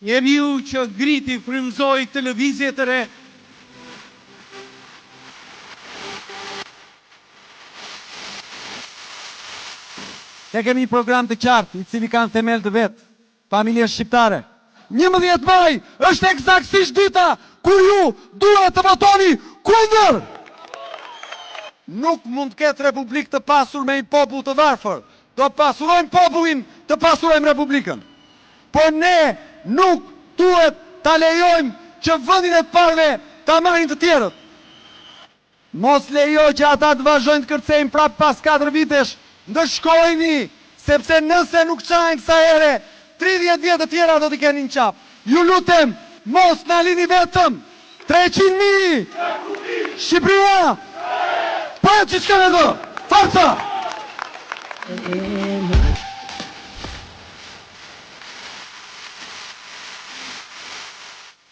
njeriu që ngriti frymëzoi televizje të re. Ne kemi një program të qartë, i cili kanë themel të vetë, familjen shqiptare. 11 maj është eksaktësisht dita kur ju duhet të votoni kundër. Nuk mund të ketë republikë të pasur me një popull të varfër. Do të pasurojmë popullin, të pasurojmë republikën. Por ne nuk duhet ta lejojmë që vendin e parëve ta marrin të tjerët. Mos lejo që ata të vazhdojnë të kërcejnë prapë pas 4 vitesh. Ndëshkojni, sepse nëse nuk qajnë kësa ere, 30 vjetë të tjera do t'i keni në qapë. Ju lutem, mos në lini vetëm. 300.000! Shqipëria! Pa që s'ka në do! Forca!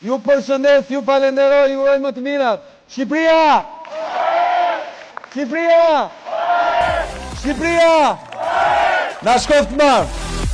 Ju përshëndes, ju falenderoj, ju uroj më të mirat. Shqipëria! Shqipëria! Shqipëria! Na shkoft marë!